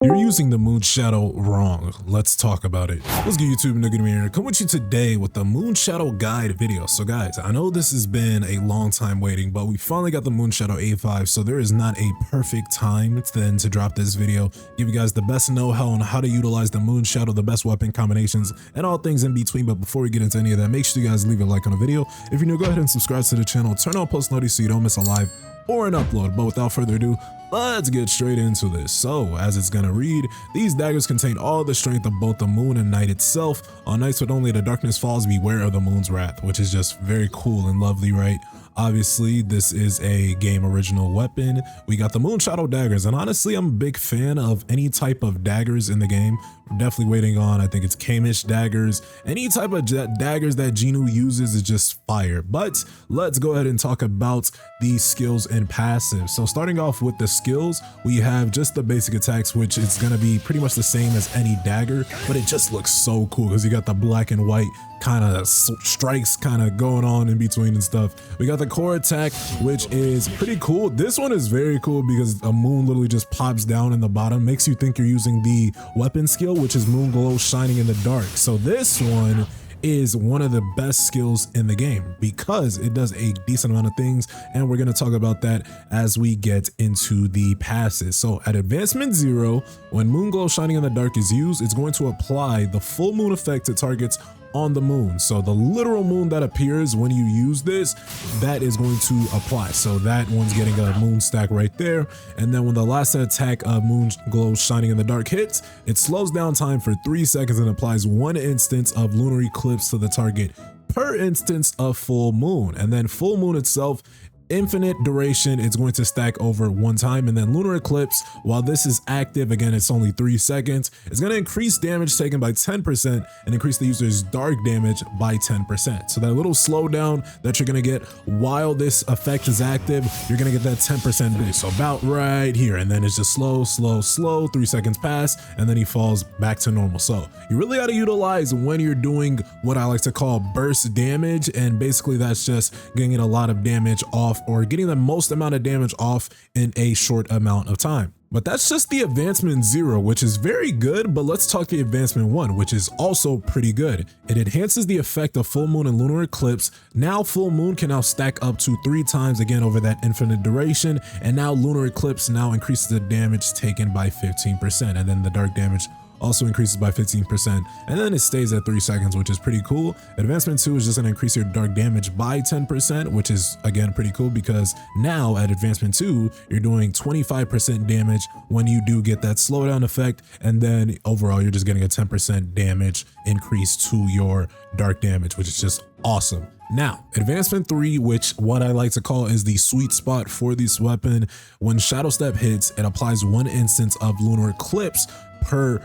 You're using the Moonshadow wrong. Let's talk about it. What's good, YouTube? Nugget here. Come with you today with the Moonshadow guide video. So guys, I know this has been a long time waiting, but we finally got the Moonshadow A5, so there is not a perfect time then to drop this video. Give you guys the best know-how on how to utilize the Moonshadow, the best weapon combinations, and all things in between. But before we get into any of that, make sure you guys leave a like on the video. If you're new, go ahead and subscribe to the channel. Turn on post notifications so you don't miss a live or an upload. But without further ado, let's get straight into this. So, as it's gonna read, these daggers contain all the strength of both the moon and night itself. On nights when only the darkness falls, beware of the moon's wrath, which is just very cool and lovely, right? Obviously, this is a game original weapon. We got the Moonshadow daggers, and honestly, I'm a big fan of any type of daggers in the game. We're definitely waiting on, I think it's Kamish daggers. Any type of daggers that Genu uses is just fire. But let's go ahead and talk about these skills and passives. So starting off with the skills, we have just the basic attacks, which is going to be pretty much the same as any dagger, but it just looks so cool because you got the black and white kind of strikes kind of going on in between and stuff. We got the core attack, which is pretty cool. This one is very cool because a moon literally just pops down in the bottom, makes you think you're using the weapon skill, which is moon glow shining in the dark. So this one is one of the best skills in the game because it does a decent amount of things, and we're going to talk about that as we get into the passes. So at advancement 0, when moon glow shining in the dark is used, it's going to apply the full moon effect to targets on the moon. So the literal moon that appears when you use this, that is going to apply. So that one's getting a moon stack right there. And then when the last attack of moon glow shining in the dark hits, it slows down time for 3 seconds and applies 1 instance of lunar eclipse to the target per instance of full moon. And then full moon itself, infinite duration, it's going to stack over 1 time. And then lunar eclipse, while this is active, again, it's only 3 seconds, it's going to increase damage taken by 10% and increase the user's dark damage by 10%. So that little slowdown that you're going to get while this effect is active, you're going to get that 10% boost. So about right here, and then it's just slow, 3 seconds pass, and then he falls back to normal. So you really got to utilize when you're doing what I like to call burst damage, and basically that's just getting a lot of damage off, or getting the most amount of damage off in a short amount of time. But that's just the advancement 0, which is very good. But let's talk the advancement 1, which is also pretty good. It enhances the effect of full moon and lunar eclipse. Now full moon can now stack up to 3 times again over that infinite duration, and now lunar eclipse now increases the damage taken by 15%, and then the dark damage also increases by 15%, and then it stays at 3 seconds, which is pretty cool. Advancement 2 is just going to increase your dark damage by 10%, which is again pretty cool because now at advancement 2 you're doing 25% damage when you do get that slowdown effect, and then overall you're just getting a 10% damage increase to your dark damage, which is just awesome. Now, advancement 3, which what I like to call is the sweet spot for this weapon, when Shadow Step hits, it applies 1 instance of lunar eclipse per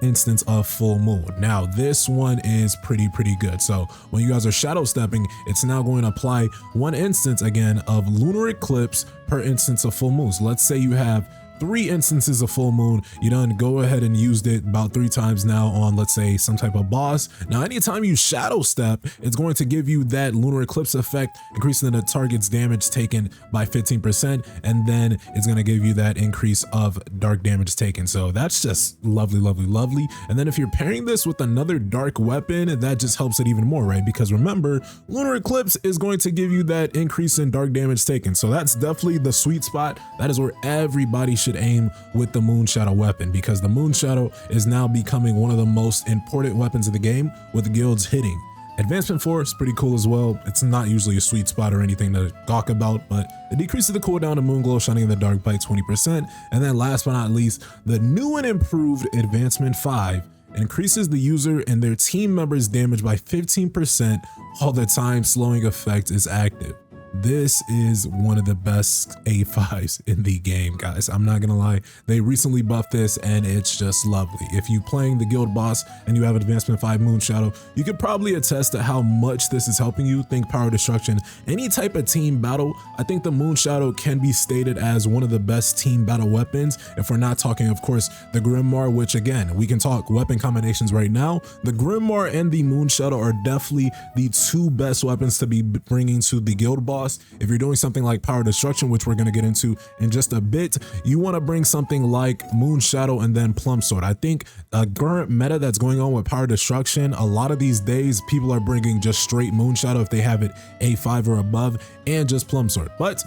instance of full moon. Now this one is pretty good. So when you guys are shadow stepping, it's now going to apply 1 instance again of lunar eclipse per instance of full moon. So let's say you have 3 instances of full moon, you done go ahead and used it about 3 times now on, let's say, some type of boss. Now anytime you shadow step, it's going to give you that lunar eclipse effect, increasing the target's damage taken by 15%, and then it's going to give you that increase of dark damage taken. So that's just lovely. And then if you're pairing this with another dark weapon, that just helps it even more, right? Because remember, lunar eclipse is going to give you that increase in dark damage taken. So that's definitely the sweet spot. That is where everybody should aim with the Moonshadow weapon, because the Moonshadow is now becoming one of the most important weapons of the game, with guilds hitting. Advancement 4 is pretty cool as well. It's not usually a sweet spot or anything to talk about, but it decreases the cooldown of moon glow shining in the dark by 20%. And then last but not least, the new and improved advancement 5 increases the user and their team members' damage by 15% all the time slowing effect is active. This is one of the best A5s in the game, guys. I'm not gonna lie, they recently buffed this and it's just lovely. If you playing the guild boss and you have advancement 5 Moonshadow, you could probably attest to how much this is helping you. Think power destruction, any type of team battle. I think the Moonshadow can be stated as one of the best team battle weapons, if we're not talking, of course, the Grimoire, which again, we can talk weapon combinations right now. The Grimoire and the Moonshadow are definitely the 2 best weapons to be bringing to the guild boss. cost. If you're doing something like Power Destruction, which we're going to get into in just a bit, you want to bring something like Moonshadow and then Plum Sword. I think a current meta that's going on with Power Destruction, a lot of these days people are bringing just straight Moonshadow if they have it A5 or above, and just Plum Sword. But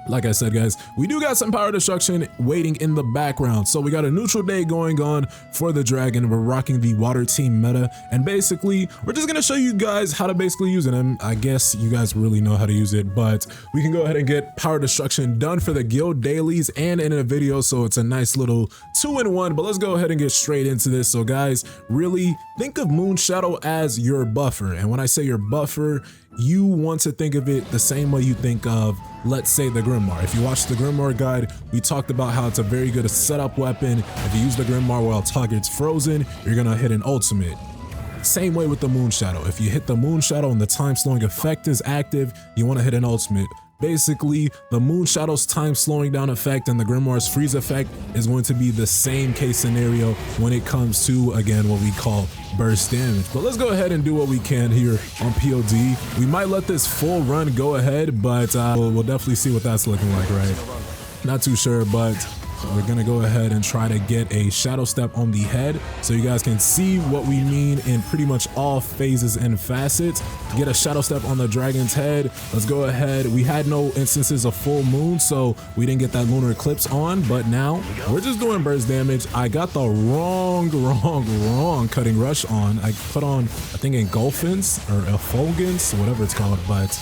like I said, guys, we do got some Power Destruction waiting in the background. So we got a neutral day going on for the dragon. We're rocking the water team meta, and basically we're just gonna show you guys how to basically use it. And I guess you guys really know how to use it, but we can go ahead and get Power Destruction done for the guild dailies and in a video, so it's a nice little 2-in-1. But let's go ahead and get straight into this. So guys, really think of Moonshadow as your buffer, and when I say your buffer, you want to think of it the same way you think of, let's say, the Grimoire. If you watch the Grimoire guide, we talked about how it's a very good setup weapon. If you use the Grimoire while target's frozen, you're gonna hit an ultimate. Same way with the Moonshadow. If you hit the Moonshadow and the time slowing effect is active, you want to hit an ultimate. Basically, the Moonshadow's time slowing down effect and the Grimoire's freeze effect is going to be the same case scenario when it comes to, again, what we call burst damage. But let's go ahead and do what we can here on POD. We might let this full run go ahead, but we'll definitely see what that's looking like, right? Not too sure, but we're gonna go ahead and try to get a shadow step on the head so you guys can see what we mean in pretty much all phases and facets. Get a shadow step on the dragon's head. Let's go ahead. We had no instances of full moon, so we didn't get that lunar eclipse on, but now we're just doing burst damage. I got the wrong cutting rush on. I put on, I think, engulfance or effulgence, whatever it's called, but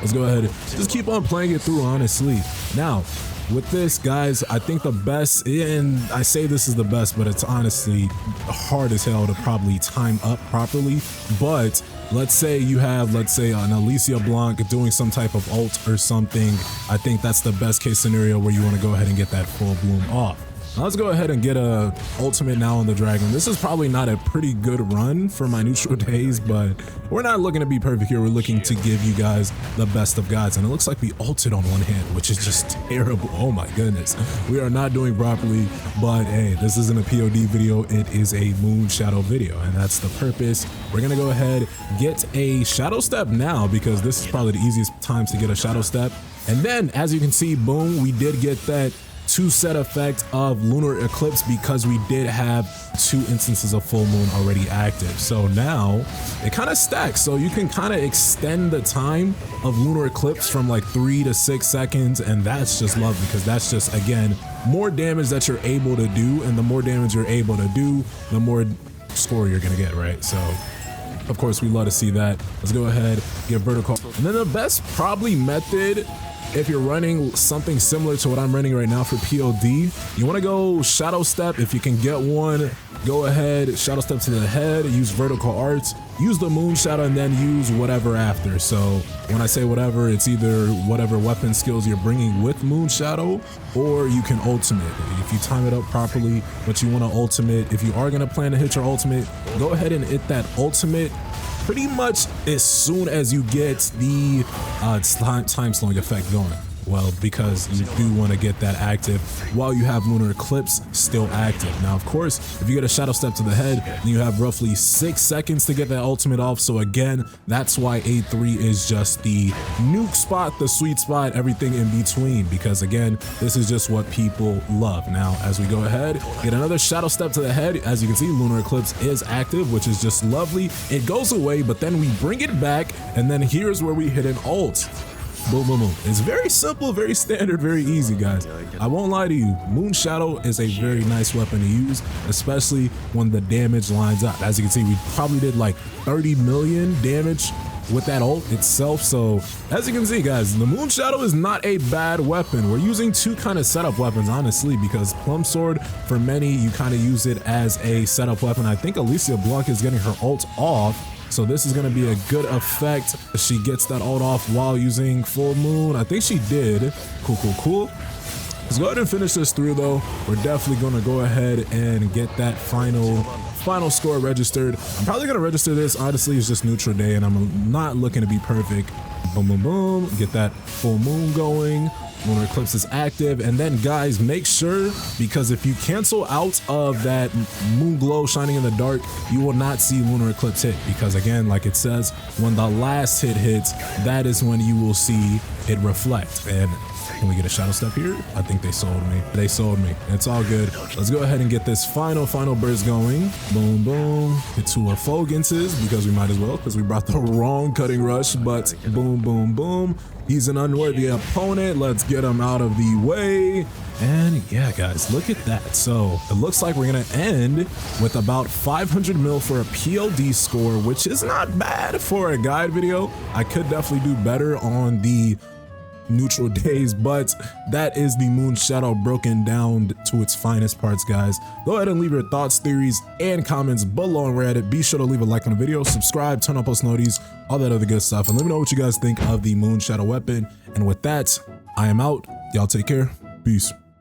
let's go ahead. Just keep on playing it through, honestly. Now, with this, guys, I think the best, and I say this is the best, but it's honestly hard as hell to probably time up properly. But let's say you have, let's say, an Alicia Blanc doing some type of ult or something. I think that's the best case scenario where you want to go ahead and get that full bloom off. Now let's go ahead and get a ultimate now on the dragon. This is probably not a pretty good run for my neutral days, but we're not looking to be perfect here. We're looking to give you guys the best of guides, and it looks like we ulted on one hand, which is just terrible. Oh my goodness, we are not doing properly. But hey, this isn't a POD video, it is a Moonshadow video, and that's the purpose. We're gonna go ahead, get a shadow step now, because this is probably the easiest times to get a shadow step. And then, as you can see, boom, we did get that 2-set effect of lunar eclipse because we did have 2 instances of full moon already active. So now it kind of stacks, so you can kind of extend the time of lunar eclipse from like 3 to 6 seconds, and that's just lovely because that's just, again, more damage that you're able to do, and the more damage you're able to do, the more score you're gonna get, right? So of course we love to see that. Let's go ahead, get vertical. And then the best probably method, if you're running something similar to what I'm running right now for POD, you want to go shadow step. If you can get one, go ahead, shadow step to the head, use vertical arts, use the Moonshadow, and then use whatever after. So when I say whatever, it's either whatever weapon skills you're bringing with Moonshadow, or you can ultimate. If you time it up properly, but you want to ultimate, if you are going to plan to hit your ultimate, go ahead and hit that ultimate pretty much as soon as you get the time slowing effect going. Well, because you do want to get that active while you have lunar eclipse still active. Now, of course, if you get a shadow step to the head, then you have roughly 6 seconds to get that ultimate off. So again, that's why A3 is just the nuke spot, the sweet spot, everything in between, because again, this is just what people love. Now, as we go ahead, get another shadow step to the head. As you can see, lunar eclipse is active, which is just lovely. It goes away, but then we bring it back, and then here's where we hit an ult. Boom, boom, boom. It's very simple, very standard, very easy, guys. I won't lie to you. Moonshadow is a very nice weapon to use, especially when the damage lines up. As you can see, we probably did like 30 million damage with that ult itself. So as you can see, guys, the Moonshadow is not a bad weapon. We're using 2 kind of setup weapons, honestly, because Plum Sword, for many, you kind of use it as a setup weapon. I think Alicia Blanc is getting her ult off, so this is going to be a good effect. She gets that ult off while using full moon. I think she did. Cool, cool, cool. Let's go ahead and finish this through, though. We're definitely going to go ahead and get that final final score registered. I'm probably gonna register this. Honestly, it's just neutral day and I'm not looking to be perfect. Boom, boom, boom. Get that full moon going. Lunar eclipse is active. And then guys, make sure, because if you cancel out of that moon glow shining in the dark, you will not see lunar eclipse hit, because again, like it says, when the last hit hits, that is when you will see it reflect. And can we get a shadow step here? I think they sold me. They sold me. It's all good. Let's go ahead and get this final burst going. Boom, boom. Get two affogances, because we might as well, because we brought the wrong cutting rush, but boom, boom, boom. He's an unworthy opponent. Let's get him out of the way. And yeah, guys, look at that. So it looks like we're gonna end with about 500 mil for a PLD score, which is not bad for a guide video. I could definitely do better on the neutral days, but that is the Moonshadow broken down to its finest parts, guys. Go ahead and leave your thoughts, theories, and comments below on Reddit. Be sure to leave a like on the video, subscribe, turn on post notifications, all that other good stuff, and let me know what you guys think of the Moonshadow weapon. And with that, I am out. Y'all take care. Peace.